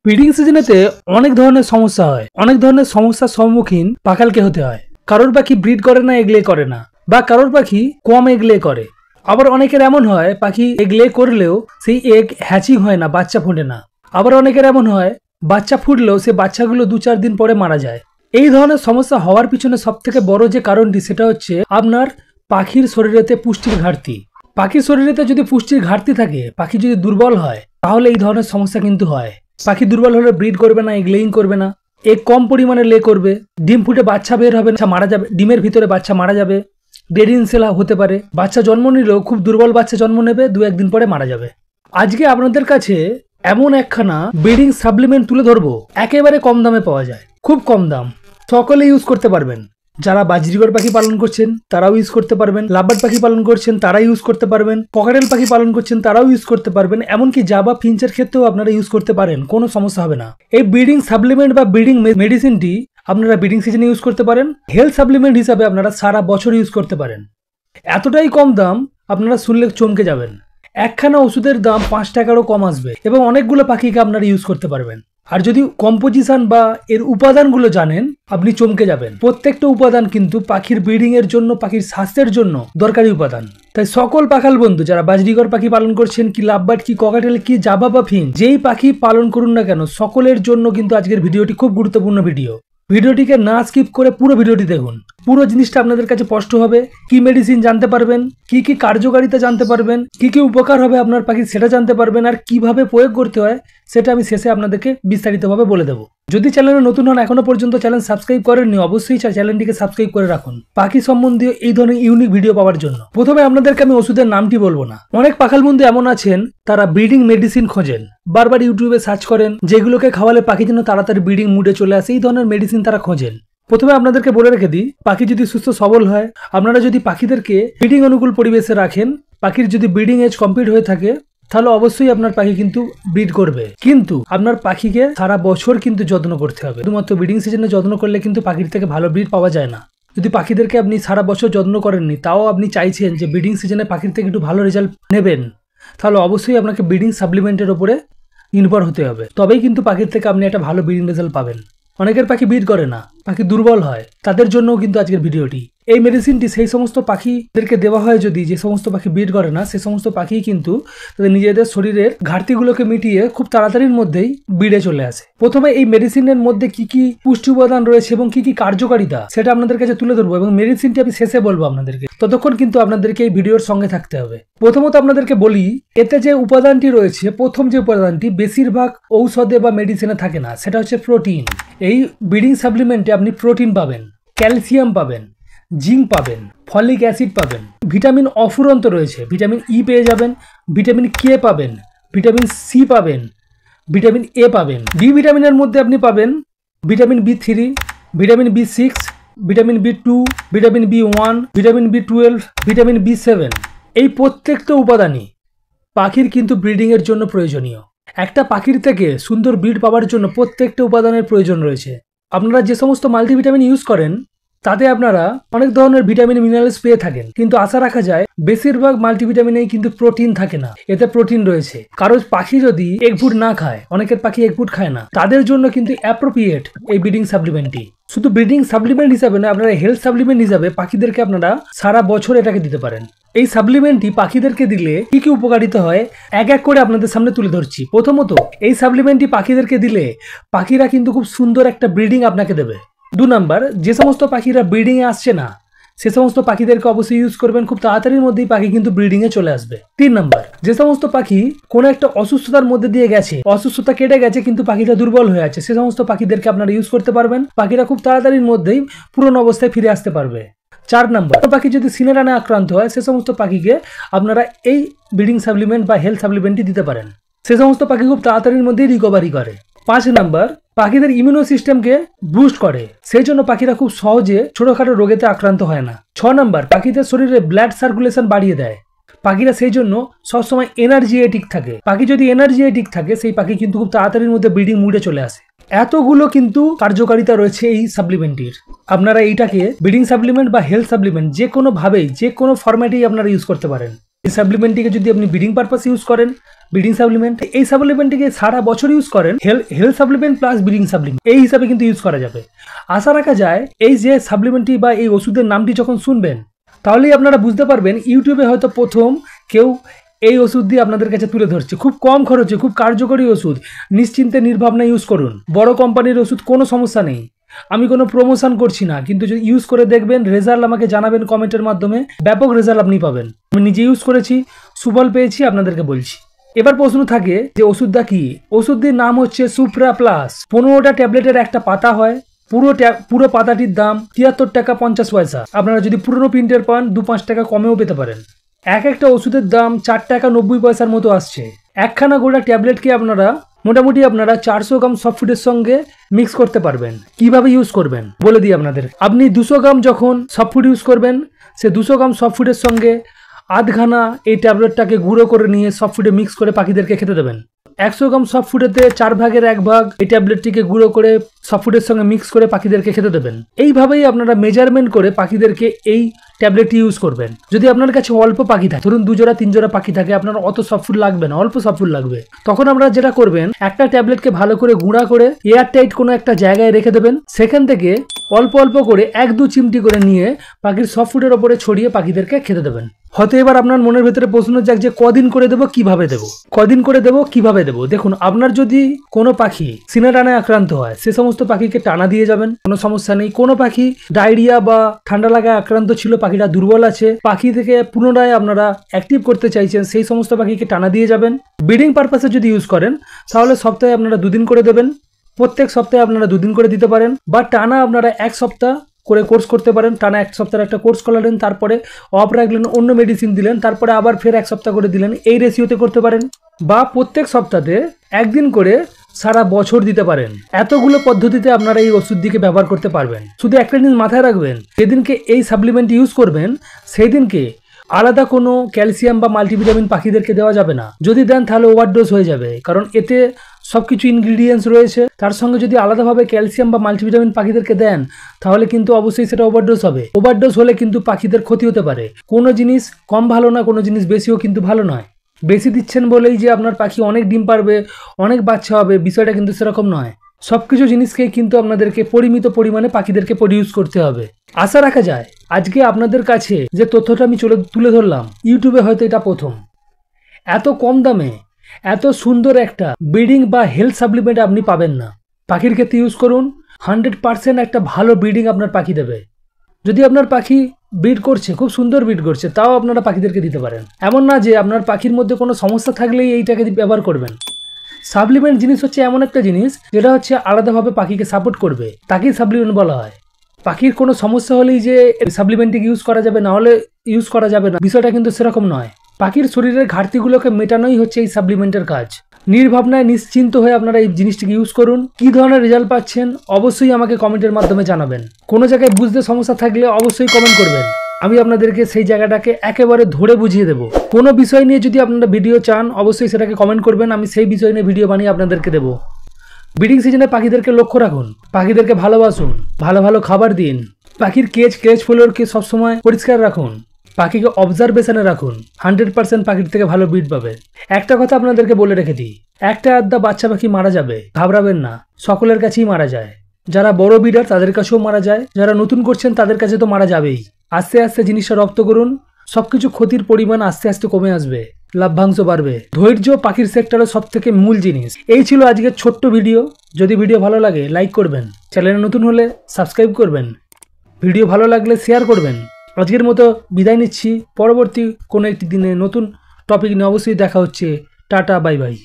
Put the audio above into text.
Breeding সিজনেতে অনেক ধরনের সমস্যা হয়, অনেক ধরনের সমস্যার সম্মুখীন পাখালকে হতে হয়। কারোর পাখি ব্রিড করে না, এগলে করে না, বা কারোর পাখি কম এগলে করে। আবার অনেকের এমন হয় পাখি এগলে করলেও সেই এগ হ্যাচিং হয় না, বাচ্চা ফোটে না। আবার অনেকের এমন হয় বাচ্চা ফুটলেও সে বাচ্চাগুলো 2-4 দিন পরে মারা যায়। এই ধরনের সমস্যা হওয়ার পিছনে সব থেকে বড় যে কারণটি সেটা হচ্ছে আপনার পাখির শরীরেতে পুষ্টির ঘাটতি। পাখির শরীরেতে যদি পুষ্টির ঘাটতি থাকে, পাখি যদি দুর্বল হয়, তাহলে এই ধরনের সমস্যা কিন্তু হয়। পাখি দুর্বল হলে ব্রিড করবে না, এগ লেইং করবে না, এগ কম পরিমাণে লে করবে, ডিম ফুটে বাচ্চা বের হবে না, মারা যাবে, ডিমের ভিতরে বাচ্চা মারা যাবে, ডেড ইনসেলা হতে পারে। বাচ্চা জন্ম নিলেও খুব দুর্বল বাচ্চা জন্ম নেবে, 2-1 দিন পরে মারা যাবে। আজকে আপনাদের কাছে এমন একখানা ব্রিডিং সাপ্লিমেন্ট তুলে ধরবো, একেবারে কম দামে পাওয়া যায়, খুব কম দাম, সকলে ইউজ করতে পারবেন। যারা বাজরিগর পাখি পালন করছেন তারাও ইউজ করতে পারবেন, লাভবার্ড পাখি পালন করছেন তারা ইউজ করতে পারবেন, ককাটেল পাখি পালন করছেন তারাও ইউজ করতে পারবেন, এমনকি জাবা ফিঞ্চের ক্ষেত্রেও আপনারা ইউজ করতে পারেন, কোনো সমস্যা হবে না। এই ব্রিডিং সাপ্লিমেন্ট বা ব্রিডিং মেডিসিনটি আপনারা ব্রিডিং সিজনে ইউজ করতে পারেন, হেলথ সাপ্লিমেন্ট হিসাবে আপনারা সারা বছর ইউজ করতে পারেন। এতটাই কম দাম, আপনারা শুনলে চমকে যাবেন। একখানা ওষুধের দাম 5 টাকারও কম আসবে এবং অনেকগুলো পাখিকে আপনারা ইউজ করতে পারবেন। আর যদি কম্পোজিশন বা এর উপাদানগুলো জানেন, আপনি চমকে যাবেন। প্রত্যেকটা উপাদান কিন্তু পাখির ব্রিডিং এর জন্য, পাখির স্বাস্থ্যের জন্য দরকারি উপাদান। তাই সকল পাখাল বন্ধু যারা বাজরিগর পাখি পালন করছেন, কি লাভবার্ড, কি ককাটেল, কি জাবা বা ফিঞ্চ, যেই পাখি পালন করুন না কেন, সকলের জন্য কিন্তু আজকের ভিডিওটি খুব গুরুত্বপূর্ণ ভিডিও। ভিডিওটিকে না স্কিপ করে পুরো ভিডিওটি দেখুন, পুরো জিনিসটা আপনাদের কাছে স্পষ্ট হবে। কি মেডিসিন জানতে পারবেন, কি কি কার্যকারিতা জানতে পারবেন, কি কি উপকার হবে আপনার পাখি সেটা জানতে পারবেন, আর কিভাবে প্রয়োগ করতে হয় সেটা আমি শেষে আপনাদেরকে বিস্তারিতভাবে বলে দেবো। যদি চ্যানেলে নতুন হন, এখনো পর্যন্ত চ্যানেল সাবস্ক্রাইব করেননি, অবশ্যই চ্যানেলটিকে সাবস্ক্রাইব করে রাখুন পাখি সম্বন্ধীয় এই ধরনের ইউনিক ভিডিও পাওয়ার জন্য। প্রথমে আপনাদেরকে আমি ওষুধের নামটি বলবো না। অনেক পাখাল বন্ধু এমন আছেন তারা ব্রিডিং মেডিসিন খোঁজেন, বারবার ইউটিউবে সার্চ করেন যেগুলোকে খাওয়ালে পাখি যেন তাড়াতাড়ি ব্রিডিং মুডে চলে আসে, এই ধরনের মেডিসিন তারা খোঁজেন। প্রথমে আপনাদেরকে বলে রেখে দিই, পাখি যদি সুস্থ সবল হয়, আপনারা যদি পাখিদেরকে ব্রিডিং অনুকূল পরিবেশে রাখেন, পাখির যদি ব্রিডিং এজ কমপ্লিট হয়ে থাকে, তাহলে অবশ্যই আপনার পাখি কিন্তু ব্রিড করবে। কিন্তু আপনার পাখিকে সারা বছর কিন্তু যত্ন করতে হবে। শুধুমাত্র ব্রিডিং সিজনে যত্ন করলে কিন্তু পাখির থেকে ভালো ব্রিড পাওয়া যায় না। যদি পাখিদেরকে আপনি সারা বছর যত্ন করেননি, তাও আপনি চাইছেন যে ব্রিডিং সিজনে পাখির থেকে একটু ভালো রেজাল্ট নেবেন, তাহলে অবশ্যই আপনাকে ব্রিডিং সাপ্লিমেন্টের ওপরে নির্ভর হতে হবে। তবেই কিন্তু পাখির থেকে আপনি একটা ভালো ব্রিডিং রেজাল্ট পাবেন। অনেকের পাখি ব্রিড করে না, পাখি দুর্বল হয়, তাদের জন্যও কিন্তু আজকের ভিডিওটি। এই মেডিসিনটি সেই সমস্ত পাখিদেরকে দেওয়া হয় যদি যে সমস্ত পাখি ব্রিড করে না, সেই সমস্ত পাখি কিন্তু তাদের নিজেদের শরীরের ঘাটতিগুলোকে মিটিয়ে খুব তাড়াতাড়ির মধ্যেই ব্রিডে চলে আসে। প্রথমে এই মেডিসিনের মধ্যে কি কি পুষ্টি উপাদান রয়েছে এবং কি কি কার্যকারিতা সেটা আপনাদের কাছে তুলে ধরবো, এবং মেডিসিনটি আমি শেষে বলবো আপনাদেরকে। ততক্ষণ কিন্তু আপনাদেরকে এই ভিডিওর সঙ্গে থাকতে হবে। প্রথমত আপনাদেরকে বলি, এতে যে উপাদানটি রয়েছে, প্রথম যে উপাদানটি বেশিরভাগ ঔষধে বা মেডিসিনে থাকে না, সেটা হচ্ছে প্রোটিন। এই ব্রিডিং সাপ্লিমেন্টে আপনি প্রোটিন পাবেন, ক্যালসিয়াম পাবেন, জিঙ্ক পাবেন, ফলিক অ্যাসিড পাবেন, ভিটামিন অফুরন্ত রয়েছে, ভিটামিন ই পেয়ে যাবেন, ভিটামিন কে পাবেন, ভিটামিন সি পাবেন, ভিটামিন এ পাবেন। ডি ভিটামিনের মধ্যে আপনি পাবেন vitamin B3, vitamin B6, vitamin B2, vitamin B1, vitamin B12, vitamin B7। এই প্রত্যেকটা উপাদানই পাখির কিন্তু ব্রিডিংয়ের জন্য প্রয়োজনীয়। একটা পাখির থেকে সুন্দর ব্রিড পাওয়ার জন্য প্রত্যেকটা উপাদানের প্রয়োজন রয়েছে। আপনারা যে সমস্ত মাল্টিভিটামিন ইউজ করেন তাতে আপনারা অনেক ধরনের ভিটামিন মিনারেলস পেয়ে থাকেন, কিন্তু আশা রাখা যায় বেশিরভাগ মাল্টিভিটামিনেই কিন্তু প্রোটিন থাকে না। এতে প্রোটিন রয়েছে। কারো পাখি যদি এগ ফুড না খায়, অনেকের পাখি এগ ফুড খায় না, তাদের জন্য কিন্তু অ্যাপ্রোপ্রিয়েট এই ব্রিডিং সাপ্লিমেন্টটি। শুধু ব্রিডিং সাপ্লিমেন্ট হিসাবে না, আপনারা হেলথ সাপ্লিমেন্ট হিসাবে পাখিদেরকে আপনারা সারা বছর এটাকে দিতে পারেন। এই সাপ্লিমেন্টটি পাখিদেরকে দিলে কি কি উপকারিতা হয় এক এক করে আপনাদের সামনে তুলে ধরছি। প্রথমত, এই সাপ্লিমেন্টটি পাখিদেরকে দিলে পাখিরা কিন্তু খুব সুন্দর একটা ব্রিডিং আপনাকে দেবে। 2 নাম্বার, যে সমস্ত পাখিরা ব্রিডিং এ আসছে না, সে সমস্ত পাখিদেরকে অবশ্যই ইউজ করবেন, খুব তাড়াতাড়ির মধ্যেই পাখি কিন্তু ব্রিডিং এ চলে আসবে। 3 নাম্বার, যে সমস্ত পাখি কোনো একটা অসুস্থতার মধ্যে দিয়ে গেছে, অসুস্থতা কেটে গেছে কিন্তু পাখিটা দুর্বল হয়ে আছে, সে সমস্ত পাখিদেরকে আপনারা ইউজ করতে পারবেন, পাখিরা খুব তাড়াতাড়ির মধ্যেই পুরনো অবস্থায় ফিরে আসতে পারবে। 4 নাম্বার, পাখি যদি সিনেরানে আক্রান্ত হয়, সে সমস্ত পাখিকে আপনারা এই ব্রিডিং সাপ্লিমেন্ট বা হেলথ সাপ্লিমেন্টটি দিতে পারেন, সে সমস্ত পাখি খুব তাড়াতাড়ির মধ্যেই রিকভারি করে। 5 নাম্বার, পাখিদের ইমিউনো সিস্টেমকে বুস্ট করে, সেই জন্য পাখিরা খুব সহজে ছোটখাটো রোগেতে আক্রান্ত হয় না। 6 নাম্বার, পাখিদের শরীরে ব্লাড সার্কুলেশন বাড়িয়ে দেয়, পাখিরা সেই জন্য সবসময় এনার্জিয়েটিক থাকে। পাখি যদি এনার্জিয়েটিক থাকে, সেই পাখি কিন্তু খুব তাড়াতাড়ির মধ্যে ব্রিডিং মুডে চলে আসে। এতগুলো কিন্তু কার্যকারিতা রয়েছে এই সাপ্লিমেন্টটির। আপনারা এইটাকে ব্রিডিং সাপ্লিমেন্ট বা হেলথ সাপ্লিমেন্ট যে কোনো ভাবেই, যে কোনো ফরম্যাটেই আপনারা ইউজ করতে পারেন। এই সাপ্লিমেন্টটিকে যদি আপনি ব্রিডিং পারপাস ইউজ করেন, ব্রিডিং সাপ্লিমেন্ট, এই সাপ্লিমেন্টটিকে সারা বছর ইউজ করেন, health supplement plus breeding supplement এই হিসাবে কিন্তু ইউজ করা যাবে। আশা রাখা যায় এই যে সাপ্লিমেন্টটি বা এই ওষুধের নামটি যখন শুনবেন তাহলেই আপনারা বুঝতে পারবেন ইউটিউবে হয়তো প্রথম কেউ এই ওষুধ দিয়ে আপনাদের কাছে তুলে ধরছে। খুব কম খরচে খুব কার্যকরী ওষুধ, নিশ্চিন্তে নির্ভাবনা ইউজ করুন। বড় কোম্পানির ওষুধ কোনো সমস্যা নেই, আমি কোনো প্রমোশন করছি না, কিন্তু যদি ইউজ করে দেখবেন রেজাল্ট আমাকে জানাবেন কমেন্টের মাধ্যমে, ব্যাপক রেজাল্ট আপনি পাবেন। আমি নিজে ইউজ করেছি, সুফল পেয়েছি, আপনাদেরকে বলছি। এবার প্রশ্ন থাকে যে ওষুধটা কি? ওষুধটির নাম হচ্ছে সুপ্রা প্লাস। 15টা ট্যাবলেটের একটা পাতা হয়, পুরো পাতাটির দাম 73 টাকা 50 পয়সা। আপনারা যদি পুরনো প্রিন্টের পান 2-5 টাকা কমেও পেতে পারেন। একটা ওষুধের দাম 4 টাকা 90 পয়সার মতো আসছে। একখানা গোটা ট্যাবলেটকে আপনারা মোটামুটি 400 গ্রাম সফট ফুডের সঙ্গে মিক্স করতে পারবেন। কিভাবে ইউজ করবেন বলে দিই আপনাদের। আপনি 200 গ্রাম যখন সফট ফুড ইউজ করবেন, সে 200 গ্রাম সফট ফুডের সঙ্গে আধখানা এই ট্যাবলেটটাকে গুঁড়ো করে নিয়ে সফট ফুডে মিক্স করে পাখিদেরকে খেতে দেবেন। 100 গ্রাম সফট ফুডেতে 4 ভাগের 1 ভাগ এই ট্যাবলেটটিকে গুঁড়ো করে সফট ফুডের সঙ্গে মিক্স করে পাখিদেরকে খেতে দেবেন। এইভাবেই আপনারা মেজারমেন্ট করে পাখিদেরকে এই ট্যাবলেটটি ইউজ করবেন। যদি আপনার কাছে অল্প পাখি থাকে, ধরুন 2 জোড়া 3 জোড়া পাখি থাকে, আপনার অত সফট ফুড লাগবে না, অল্প সফট ফুড লাগবে, তখন আপনারা যেটা করবেন একটা ট্যাবলেটকে ভালো করে গুঁড়া করে এয়ার টাইট কোনো একটা জায়গায় রেখে দেবেন। সেখান থেকে অল্প অল্প করে 1-2 চিমটি করে নিয়ে পাখির সফট ফুডের ওপরে ছড়িয়ে পাখিদেরকে খেতে দেবেন। হয়তো এবার আপনার মনের ভেতরে প্রশ্ন যাক যে কদিন করে দেবো, কিভাবে দেবো, কদিন করে দেবো, কিভাবে দেবো? দেখুন, আপনার যদি কোনো পাখি সিনা টানায় আক্রান্ত হয়, সে সমস্ত পাখিকে টানা দিয়ে যাবেন, কোনো সমস্যা নেই। কোনো পাখি ডায়রিয়া বা ঠান্ডা লাগায় আক্রান্ত ছিল, পাখিটা দুর্বল আছে, পাখি থেকে পুনরায় আপনারা অ্যাক্টিভ করতে চাইছেন, সেই সমস্ত পাখিকে টানা দিয়ে যাবেন। ব্রিডিং পারপাসে যদি ইউজ করেন তাহলে সপ্তাহে আপনারা 2 দিন করে দেবেন। প্রত্যেক সপ্তাহে আপনারা 2 দিন করে দিতে পারেন, বা টানা আপনারা 1 সপ্তাহ করে কোর্স করতে পারেন। টানা 1 সপ্তাহের একটা কোর্স করালেন, তারপরে অফ রাখলেন, অন্য মেডিসিন দিলেন, তারপরে আবার ফের 1 সপ্তাহ করে দিলেন। এই রেশিওতে করতে পারেন, বা প্রত্যেক সপ্তাহে 1 দিন করে সারা বছর দিতে পারেন। এতগুলো পদ্ধতিতে আপনারা এই ওষুধটিকে ব্যবহার করতে পারবেন। শুধু একটা জিনিস মাথায় রাখবেন, যেদিনকে এই সাপ্লিমেন্ট ইউজ করবেন সেই দিনকে আলাদা কোনো ক্যালসিয়াম বা মাল্টিভিটামিন পাখিদেরকে দেওয়া যাবে না। যদি দেন তাহলে ওভারডোজ হয়ে যাবে, কারণ এতে সবকিছু ইনগ্রিডিয়েন্টস রয়েছে। তার সঙ্গে যদি আলাদাভাবে ক্যালসিয়াম বা মাল্টিভিটামিন পাখিদেরকে দেন তাহলে কিন্তু অবশ্যই সেটা ওভারডোজ হবে। ওভারডোজ হলে কিন্তু পাখিদের ক্ষতি হতে পারে। কোনো জিনিস কম ভালো না, কোনো জিনিস বেশিও কিন্তু ভালো নয়। বেশি দিচ্ছেন বলেই যে আপনার পাখি অনেক ডিম পারবে, অনেক বাচ্চা হবে, বিষয়টা কিন্তু সেরকম নয়। সবকিছু জিনিসকেই কিন্তু আপনাদেরকে পরিমিত পরিমাণে পাখিদেরকে প্রডিউস করতে হবে। আশা রাখা যায় আজকে আপনাদের কাছে যে তথ্যটা আমি তুলে ধরলাম, ইউটিউবে হয়তো এটা প্রথম। এত কম দামে এত সুন্দর একটা ব্রিডিং বা হেলথ সাপ্লিমেন্ট আপনি পাবেন না। পাখির ক্ষেত্রে ইউজ করুন, 100% একটা ভালো ব্রিডিং আপনার পাখি দেবে। যদি আপনার পাখি ব্রিড করছে, খুব সুন্দর ব্রিড করছে, তাও আপনারা পাখিদেরকে দিতে পারেন। এমন না যে আপনার পাখির মধ্যে কোনো সমস্যা থাকলেই এইটাকে ব্যবহার করবেন। সাপ্লিমেন্ট জিনিস হচ্ছে এমন একটা জিনিস যেটা হচ্ছে আলাদাভাবে পাখিকে সাপোর্ট করবে, তাকেই সাপ্লিমেন্ট বলা হয়। পাখির কোনো সমস্যা হলেই যে সাপ্লিমেন্টটিকে ইউজ করা যাবে, না হলে ইউজ করা যাবে না, বিষয়টা কিন্তু সেরকম নয়। পাখির শরীরের ঘাটতিগুলোকে মেটানোই হচ্ছে এই সাপ্লিমেন্টের কাজ। নির্ভাবনায় নিশ্চিন্ত হয়ে আপনারা এই জিনিসটিকে ইউজ করুন। কি ধরনের রেজাল্ট পাচ্ছেন অবশ্যই আমাকে কমেন্টের মাধ্যমে জানাবেন। কোনো জায়গায় বুঝতে সমস্যা থাকলে অবশ্যই কমেন্ট করবেন, আমি আপনাদেরকে সেই জায়গাটাকে একেবারে ধরে বুঝিয়ে দেবো। কোনো বিষয় নিয়ে যদি আপনারা ভিডিও চান অবশ্যই সেটাকে কমেন্ট করবেন, আমি সেই বিষয় নিয়ে ভিডিও বানিয়ে আপনাদেরকে দেবো। ব্রিডিং সিজনে পাখিদেরকে লক্ষ্য রাখুন, পাখিদেরকে ভালোবাসুন, ভালো ভালো খাবার দিন, পাখির কেজ ফ্লোরকে সবসময় পরিষ্কার রাখুন, পাখিকে অবজারভেশনে রাখুন। 100% পাখির থেকে ভালো ব্রিড পাবে। একটা কথা আপনাদেরকে বলে রেখে দিই, একটা আধটা বাচ্চা পাখি মারা যাবে, ঘাবড়াবেন না, সকলের কাছেই মারা যায়। যারা বড় ব্রিডার তাদের কাছেও মারা যায়, যারা নতুন করছেন তাদের কাছে তো মারা যাবেই। আস্তে আস্তে জিনিসটা রপ্ত করুন, সবকিছু ক্ষতির পরিমাণ আস্তে আস্তে কমে আসবে, লাভ্যাংশ বাড়বে। ধৈর্য পাখির সেক্টরের সব থেকে মূল জিনিস। এই ছিল আজকের ছোট্ট ভিডিও। যদি ভিডিও ভালো লাগে লাইক করবেন, চ্যানেলে নতুন হলে সাবস্ক্রাইব করবেন, ভিডিও ভালো লাগলে শেয়ার করবেন। আজকের মতো বিদায় নিচ্ছি, পরবর্তী কোনো একটি দিনে নতুন টপিক নিয়ে অবশ্যই দেখা হচ্ছে। Tata, bye bye.